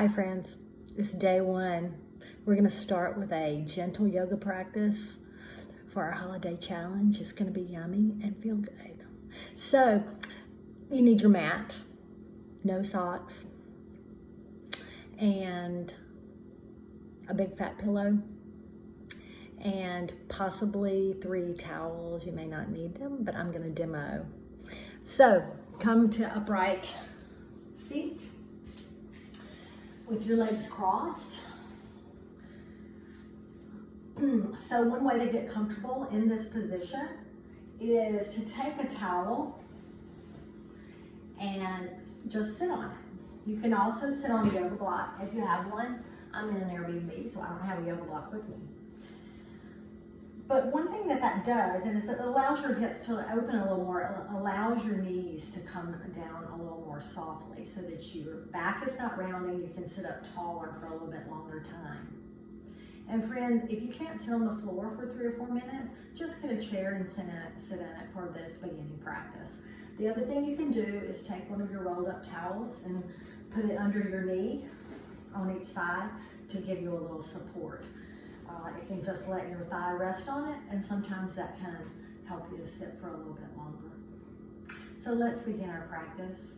Hi friends, it's day one. We're going to start with a gentle yoga practice for our holiday challenge. It's going to be yummy and feel good. So you need your mat, no socks, and a big fat pillow, and possibly 3 towels. You may not need them, but I'm going to demo. So come to upright seat with your legs crossed. So one way to get comfortable in this position is to take a towel and just sit on it. You can also sit on a yoga block if you have one. I'm in an Airbnb, so I don't have a yoga block with me. But one thing that does, and it allows your hips to open a little more, it allows your knees to come down a little more softly so that your back is not rounding. You can sit up taller for a little bit longer time. And friend, if you can't sit on the floor for 3 or 4 minutes, just get a chair and sit in it for this beginning practice. The other thing you can do is take one of your rolled up towels and put it under your knee on each side to give you a little support. You can just let your thigh rest on it, and sometimes that can help you to sit for a little bit longer. So let's begin our practice.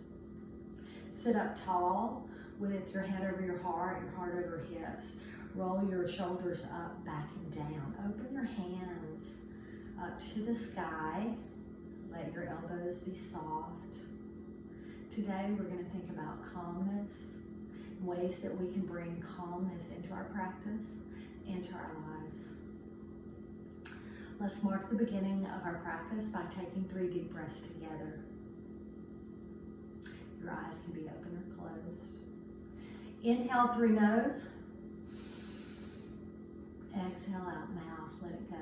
Sit up tall with your head over your heart over hips. Roll your shoulders up, back, and down. Open your hands up to the sky. Let your elbows be soft. Today we're going to think about calmness, ways that we can bring calmness into our practice, into our lives. Let's mark the beginning of our practice by taking 3 deep breaths together. Your eyes can be open or closed. Inhale through nose. Exhale out mouth, let it go.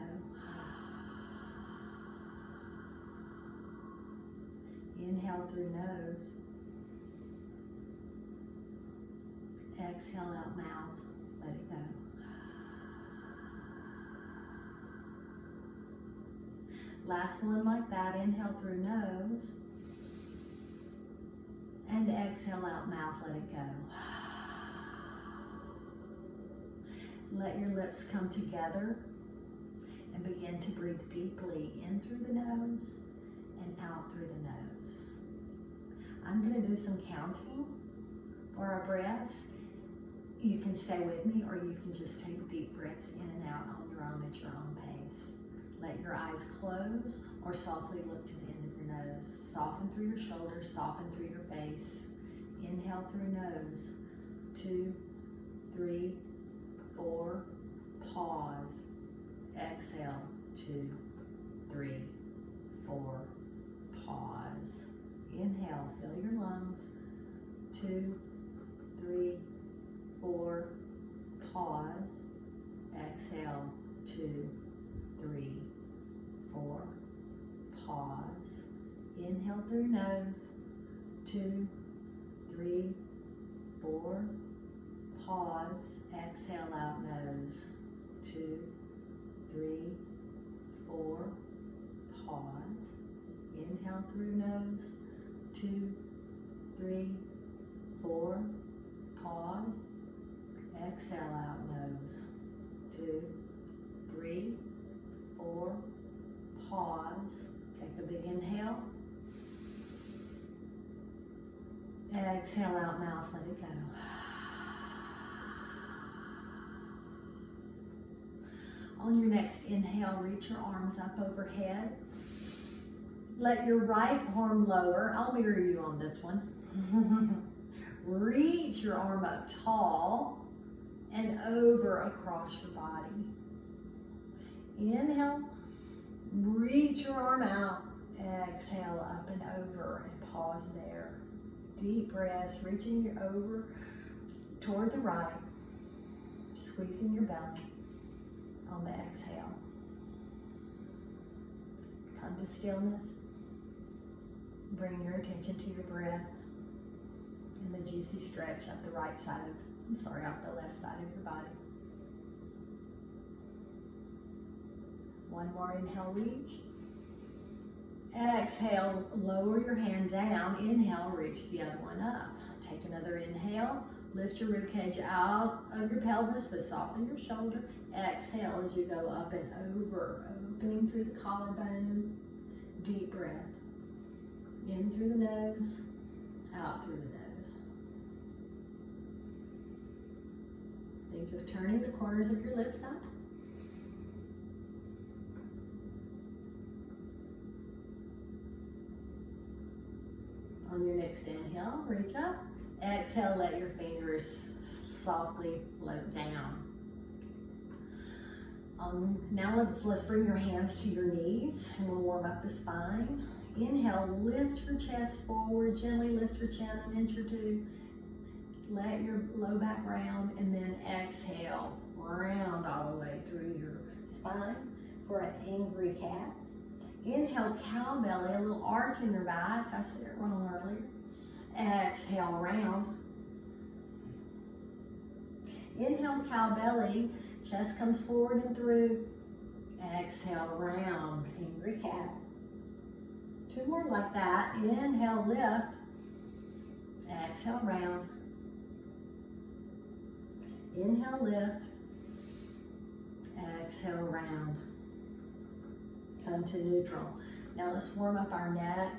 Inhale through nose. Exhale out mouth, let it go. Last one like that. Inhale through nose. And exhale out mouth, let it go. Let your lips come together and begin to breathe deeply in through the nose and out through the nose. I'm going to do some counting for our breaths. You can stay with me, or you can just take deep breaths in and out on your own at your own pace. Let your eyes close or softly look to the end of your nose. Soften through your shoulders, soften through your face. Inhale through nose. 2, 3, 4, pause. Exhale, 2, 3, 4, pause. Inhale, fill your lungs. 2, 3, 4, pause. Exhale, 2, 3, 4, pause. Inhale through nose. 2, 3, 4, pause. Exhale out nose. 2, 3, 4, pause. Inhale through nose. 2, 3, 4, pause. Exhale out nose. 2, 3, 4, pause. Take a big inhale. Exhale out mouth, let it go. On your next inhale, reach your arms up overhead. Let your right arm lower. I'll mirror you on this one. Reach your arm up tall and over across your body. Inhale, reach your arm out. Exhale up and over, and pause there. Deep breaths, reaching you over toward the right, squeezing your belly on the exhale. Come to stillness. Bring your attention to your breath and the juicy stretch up the right side up the left side of your body. One more inhale, reach. Exhale, lower your hand down. Inhale, reach the other one up. Take another inhale, Lift your rib cage out of your pelvis, but soften your shoulder. Exhale as you go up and over, opening through the collarbone. Deep breath. In through the nose, out through the nose. Think of turning the corners of your lips up. On your next inhale, reach up. Exhale, let your fingers softly float down. Now let's bring your hands to your knees and we'll warm up the spine. Inhale, lift your chest forward, gently lift your chin an inch or two. Let your low back round, and then exhale, round all the way through your spine for an angry cat. Inhale, cow belly, a little arch in your back. I said it wrong earlier. Exhale, round. Inhale, cow belly, chest comes forward and through. Exhale, round, angry cat. 2 more like that. Inhale, lift. Exhale, round. Inhale, lift. Exhale, round. Come to neutral. Now let's warm up our neck.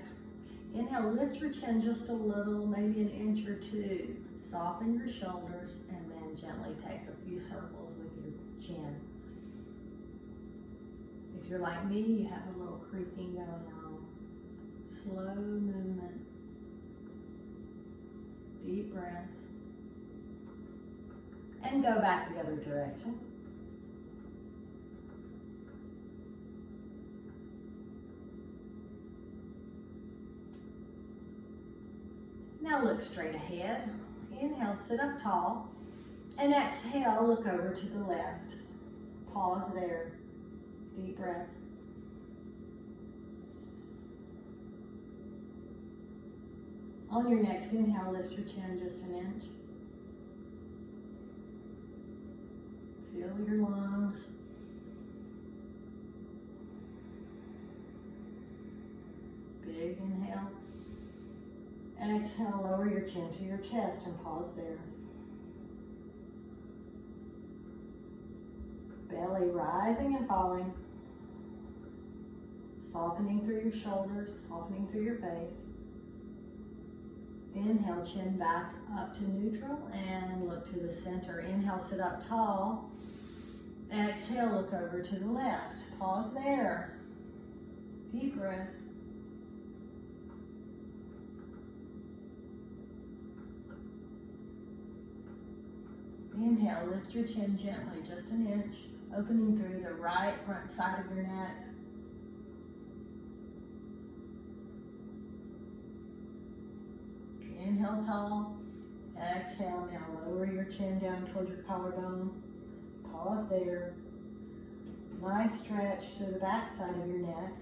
Inhale, lift your chin just a little, maybe an inch or 2. Soften your shoulders and then gently take a few circles with your chin. If you're like me, you have a little creaking going on. Slow movement. Deep breaths. And go back the other direction. Now look straight ahead. Inhale, sit up tall. And exhale, look over to the left. Pause there. Deep breaths. On your next inhale, lift your chin just an inch. Feel your lungs. Big inhale. Exhale, lower your chin to your chest and pause there. Belly rising and falling. Softening through your shoulders, softening through your face. Inhale, chin back up to neutral and look to the center. Inhale, sit up tall. Exhale, look over to the left. Pause there. Deep breaths. Inhale, lift your chin gently, just an inch, opening through the right front side of your neck. Inhale tall. Exhale, now lower your chin down towards your collarbone. Pause there. Nice stretch to the back side of your neck.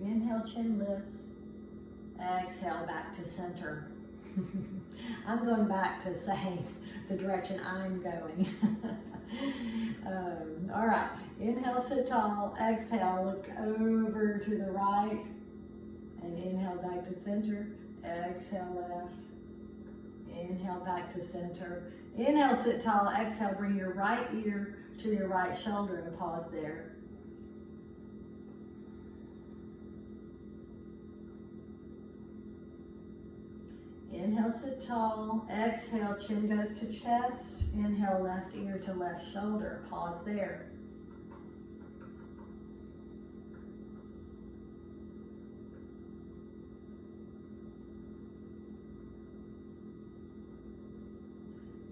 Inhale, chin lifts. Exhale, back to center. I'm going back to saying the direction I'm going. All right, inhale, sit tall. Exhale, look over to the right. And inhale, back to center. Exhale, left. Inhale, back to center. Inhale, sit tall. Exhale, bring your right ear to your right shoulder and pause there. Inhale, sit tall. Exhale, chin goes to chest. Inhale, left ear to left shoulder. Pause there.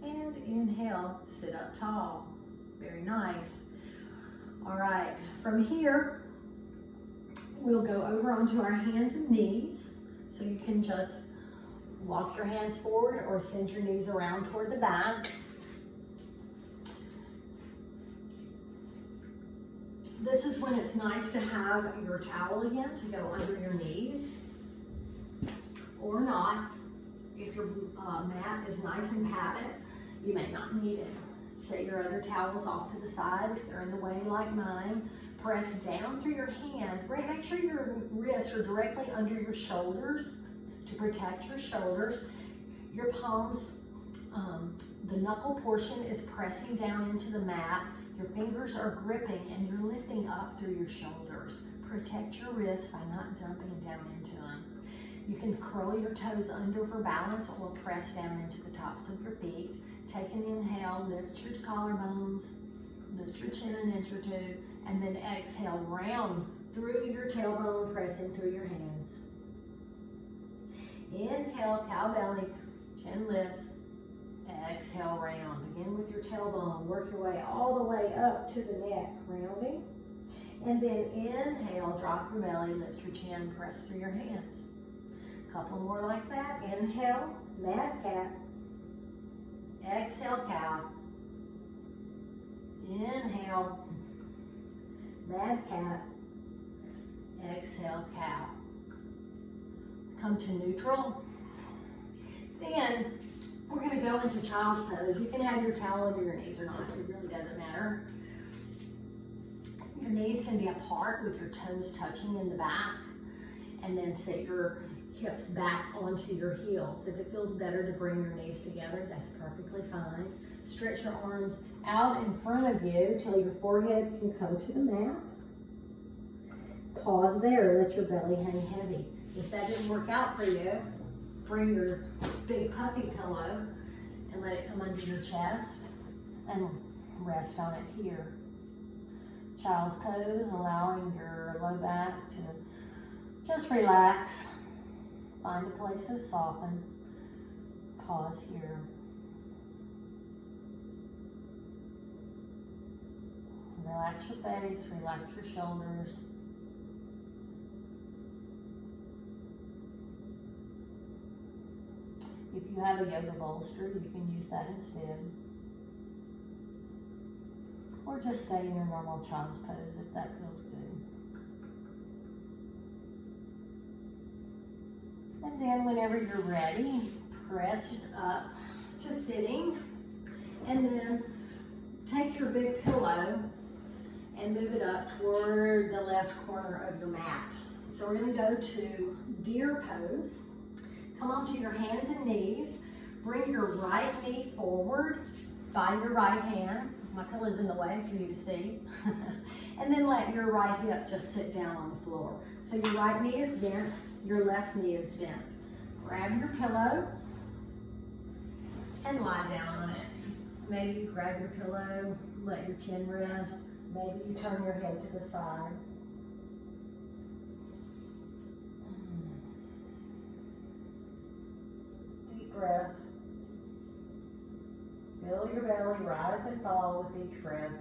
And inhale, sit up tall. Very nice. All right, from here, we'll go over onto our hands and knees. So you can just walk your hands forward or send your knees around toward the back. This is when it's nice to have your towel again to go under your knees, or not. If your mat is nice and padded, you may not need it. Set your other towels off to the side if they're in the way like mine. Press down through your hands. Make sure your wrists are directly under your shoulders to protect your shoulders. Your palms, the knuckle portion is pressing down into the mat. Your fingers are gripping and you're lifting up through your shoulders. Protect your wrists by not dumping down into them. You can curl your toes under for balance or press down into the tops of your feet. Take an inhale, lift your collarbones, lift your chin an inch or two, and then exhale, round through your tailbone, pressing through your hands. Inhale, cow belly, chin lifts. Exhale, round. Begin with your tailbone. Work your way all the way up to the neck, rounding. And then inhale, drop your belly, lift your chin, press through your hands. Couple more like that. Inhale, mad cat. Exhale, cow. Inhale, mad cat. Exhale, cow. Come to neutral. Then we're going to go into child's pose. You can have your towel over your knees or not. It really doesn't matter. Your knees can be apart with your toes touching in the back. And then sit your hips back onto your heels. If it feels better to bring your knees together, that's perfectly fine. Stretch your arms out in front of you till your forehead can come to the mat. Pause there. Let your belly hang heavy. If that didn't work out for you, bring your big puffy pillow and let it come under your chest and rest on it here. Child's pose, allowing your low back to just relax. Find a place to soften. Pause here. Relax your face, relax your shoulders. If you have a yoga bolster, you can use that instead. Or just stay in your normal child's pose if that feels good. And then whenever you're ready, press up to sitting. And then take your big pillow and move it up toward the left corner of your mat. So we're going to go to deer pose. Come onto your hands and knees. Bring your right knee forward by your right hand. My pillow's in the way for you to see. And then let your right hip just sit down on the floor. So your right knee is bent, your left knee is bent. Grab your pillow and lie down on it. Maybe you grab your pillow, let your chin rest. Maybe you turn your head to the side. Deep breaths. Feel your belly rise and fall with each breath.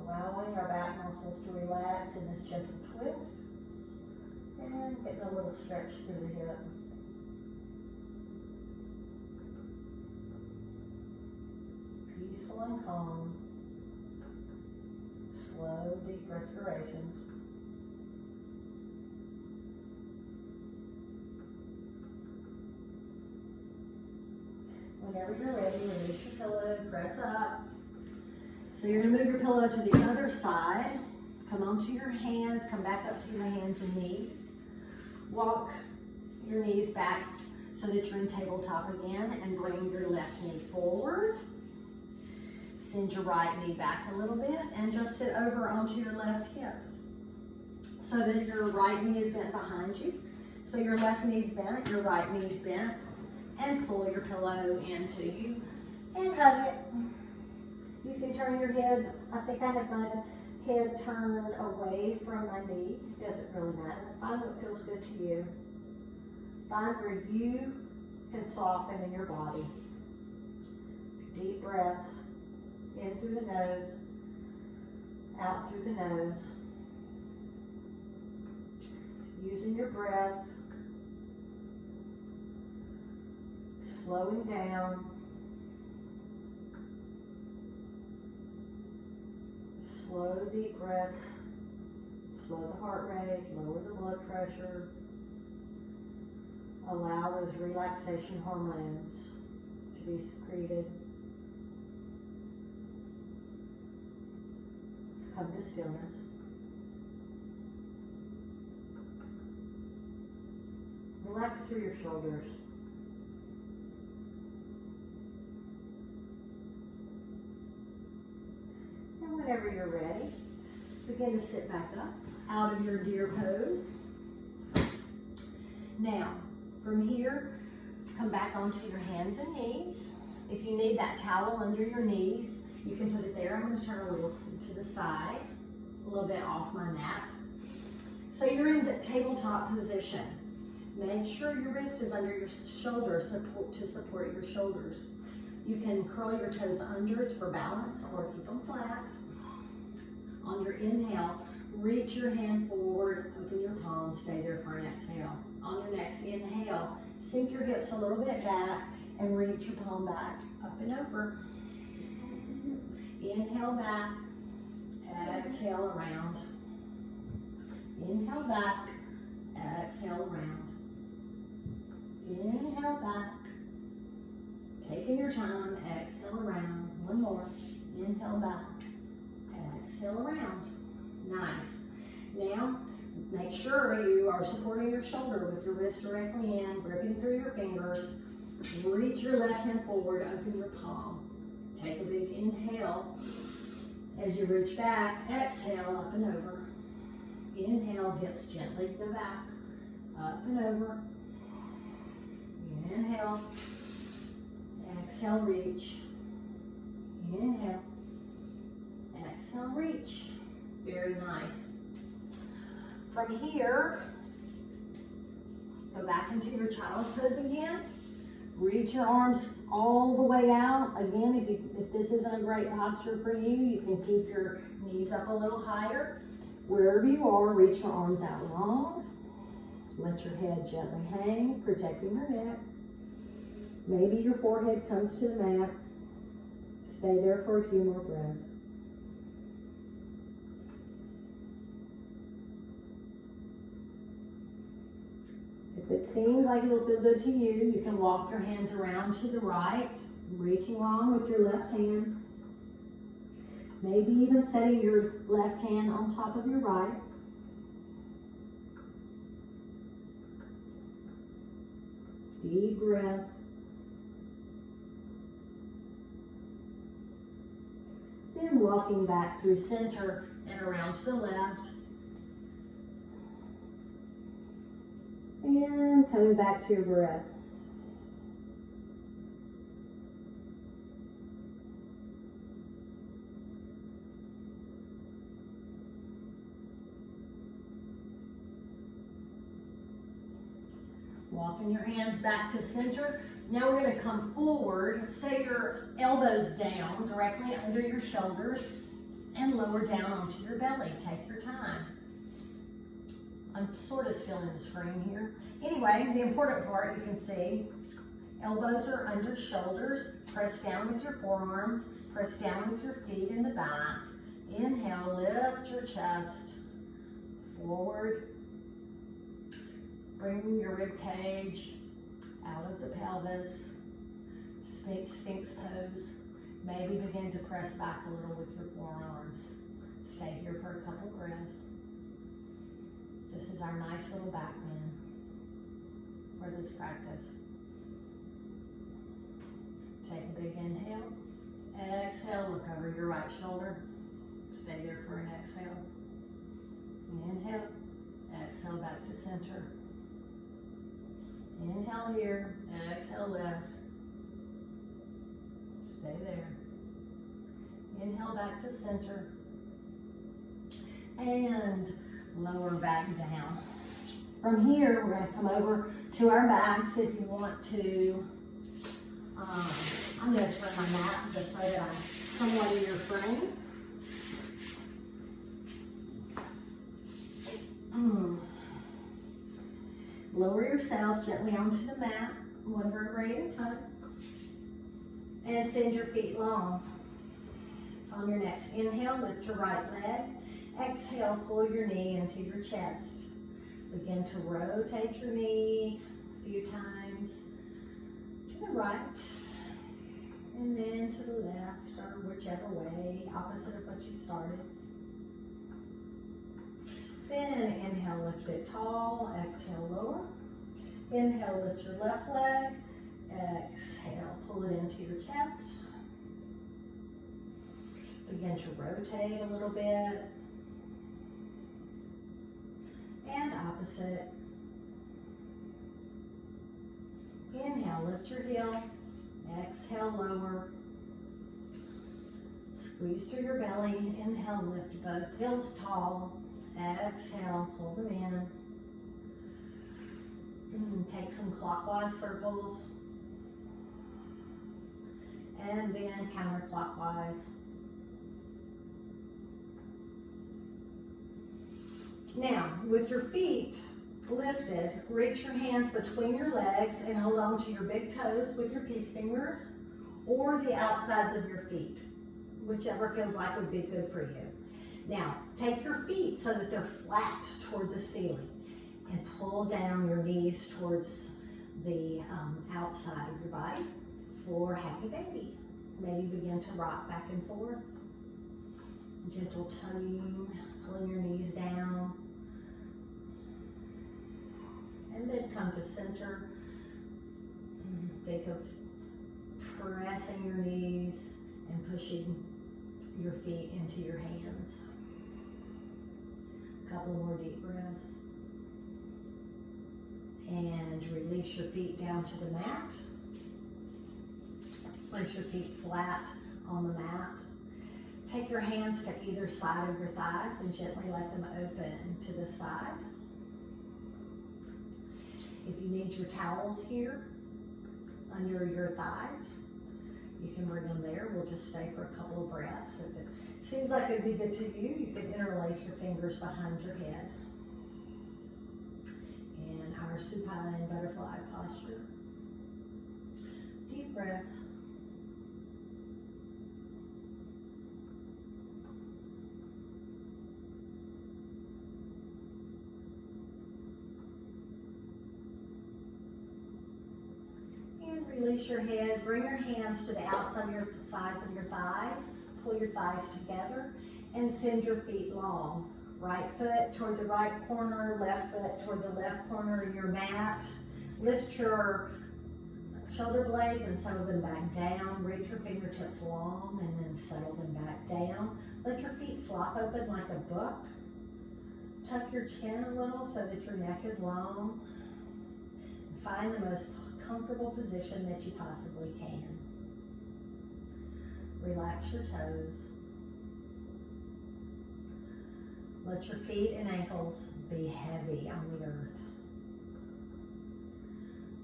Allowing our back muscles to relax in this gentle twist. And getting a little stretch through the hip. Peaceful and calm. Slow, deep respirations. Whenever you're ready, release your pillow, press up. So you're going to move your pillow to the other side. Come onto your hands, come back up to your hands and knees. Walk your knees back so that you're in tabletop again and bring your left knee forward. Send your right knee back a little bit and just sit over onto your left hip so that your right knee is bent behind you. So your left knee's bent, your right knee's bent, and pull your pillow into you and hug it. You can turn your head. I think I have my head turned away from my knee. It doesn't really matter. Find what feels good to you. Find where you can soften in your body. Deep breaths. In through the nose, out through the nose. Using your breath. Slowing down. Slow, deep breaths. Slow the heart rate, lower the blood pressure. Allow those relaxation hormones to be secreted. Come to stillness. Relax through your shoulders. And whenever you're ready, begin to sit back up out of your deer pose. Now, from here, come back onto your hands and knees. If you need that towel under your knees, you can put it there. I'm going to turn a little to the side, a little bit off my mat. So you're in the tabletop position. Make sure your wrist is under your shoulder to support your shoulders. You can curl your toes under for balance or keep them flat. On your inhale, reach your hand forward, open your palms, stay there for an exhale. On your next inhale, sink your hips a little bit back and reach your palm back, up and over. Inhale back, exhale around. Inhale back, exhale around. Inhale back, taking your time, exhale around. One more, inhale back, exhale around. Nice. Now, make sure you are supporting your shoulder with your wrist directly in, gripping through your fingers. Reach your left hand forward, open your palm. Take a big inhale. As you reach back, exhale, up and over. Inhale, hips gently go back, up and over. Inhale, exhale, reach. Inhale, exhale, reach. Very nice. From here, go back into your child's pose again. Reach your arms all the way out. Again, if this isn't a great posture for you, you can keep your knees up a little higher. Wherever you are, reach your arms out long. Let your head gently hang, protecting your neck. Maybe your forehead comes to the mat. Stay there for a few more breaths. If it seems like it'll feel good to you, you can walk your hands around to the right, reaching long with your left hand. Maybe even setting your left hand on top of your right. Deep breath. Then walking back through center and around to the left. And coming back to your breath. Walking your hands back to center. Now we're going to come forward. Set your elbows down directly under your shoulders and lower down onto your belly. Take your time. I'm sort of still in the screen here. Anyway, the important part you can see, elbows are under shoulders. Press down with your forearms. Press down with your feet in the back. Inhale, lift your chest forward. Bring your rib cage out of the pelvis. Sphinx pose. Maybe begin to press back a little with your forearms. Stay here for a couple breaths. This is our nice little back bend for this practice. Take a big inhale. Exhale, look over your right shoulder. Stay there for an exhale. Inhale. Exhale back to center. Inhale here. Exhale left. Stay there. Inhale back to center. And lower back down. From here, we're going to come over to our backs if you want to. I'm going to turn my mat just so that I'm somewhat in your frame. Lower yourself gently onto the mat, one vertebrae at a time. And send your feet long. On your next inhale, lift your right leg. Exhale, pull your knee into your chest. Begin to rotate your knee, few times to the right, and then to the left, or whichever way, opposite of what you started. Then inhale, lift it tall, exhale, lower. Inhale, lift your left leg, exhale, pull it into your chest. Begin to rotate a little bit. And opposite. Inhale, lift your heel, exhale, lower. Squeeze through your belly. Inhale, lift both heels tall. Exhale, pull them in. Take some clockwise circles. And then counterclockwise. Now, with your feet lifted, reach your hands between your legs and hold on to your big toes with your peace fingers or the outsides of your feet, whichever feels like would be good for you. Now, take your feet so that they're flat toward the ceiling and pull down your knees towards the outside of your body for happy baby. Maybe begin to rock back and forth. Gentle tugging, pulling your knees down. And then come to center. Think of pressing your knees and pushing your feet into your hands. A couple more deep breaths. And release your feet down to the mat. Place your feet flat on the mat. Take your hands to either side of your thighs and gently let them open to the side. If you need your towels here under your thighs, you can bring them there. We'll just stay for a couple of breaths. If it seems like it'd be good to you, you can interlace your fingers behind your head in our supine butterfly posture. Deep breaths. Release your head, bring your hands to the outside of your sides of your thighs, pull your thighs together, and send your feet long. Right foot toward the right corner, left foot toward the left corner of your mat. Lift your shoulder blades and settle them back down. Reach your fingertips long and then settle them back down. Let your feet flop open like a book. Tuck your chin a little so that your neck is long. Find the most comfortable position that you possibly can. Relax your toes. Let your feet and ankles be heavy on the earth.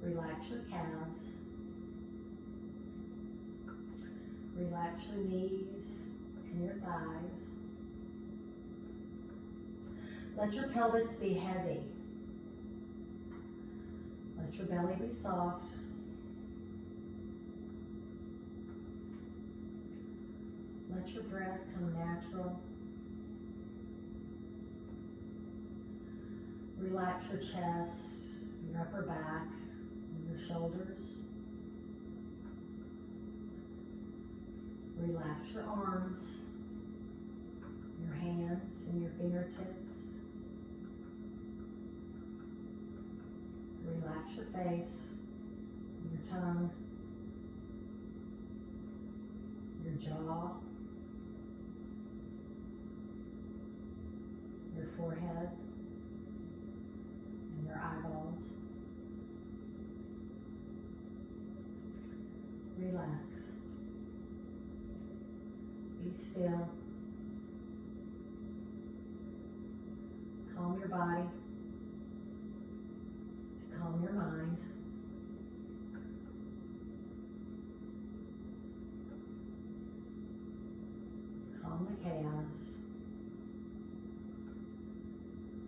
Relax your calves. Relax your knees and your thighs. Let your pelvis be heavy. Let your belly be soft. Let your breath come natural. Relax your chest, your upper back, and your shoulders. Relax your arms, your hands, and your fingertips. Relax your face, your tongue, your jaw, your forehead, and your eyeballs. Relax. Be still. Calm your body. Calm your mind. Calm the chaos.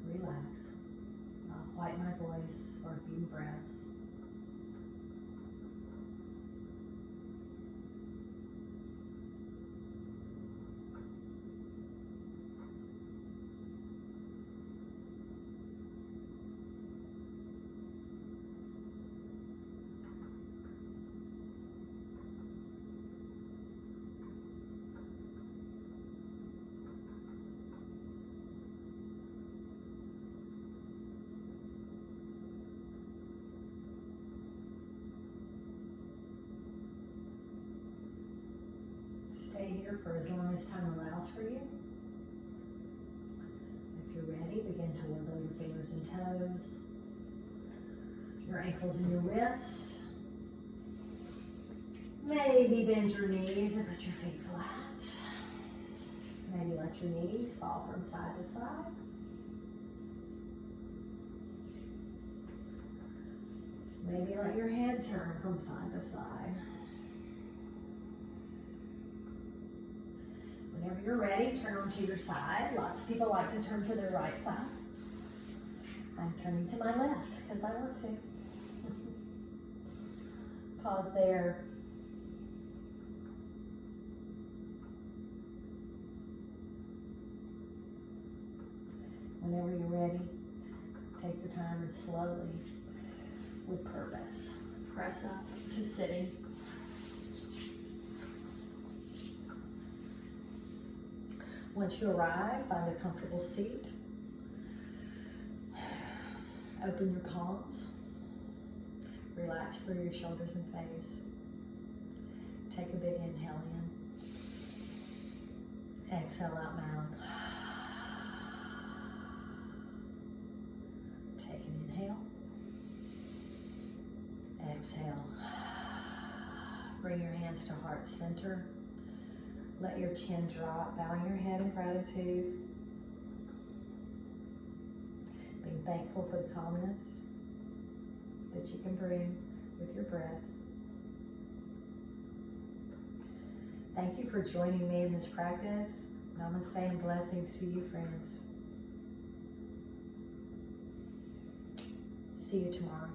Relax. I'll quiet my voice for a few breaths. stay here for as long as time allows for you. If you're ready, begin to wiggle your fingers and toes, your ankles and your wrists. Maybe bend your knees and put your feet flat. Maybe let your knees fall from side to side. Maybe let your head turn from side to side. Whenever you're ready, turn onto your side. Lots of people like to turn to their right side. I'm turning to my left because I want to. Pause there. Whenever you're ready, take your time and slowly, with purpose, press up to sitting. Once you arrive, find a comfortable seat. Open your palms. Relax through your shoulders and face. Take a big inhale in. Exhale out loud. Take an inhale. Exhale. Bring your hands to heart center. Let your chin drop, bowing your head in gratitude. Being thankful for the calmness that you can bring with your breath. Thank you for joining me in this practice. Namaste and blessings to you, friends. See you tomorrow.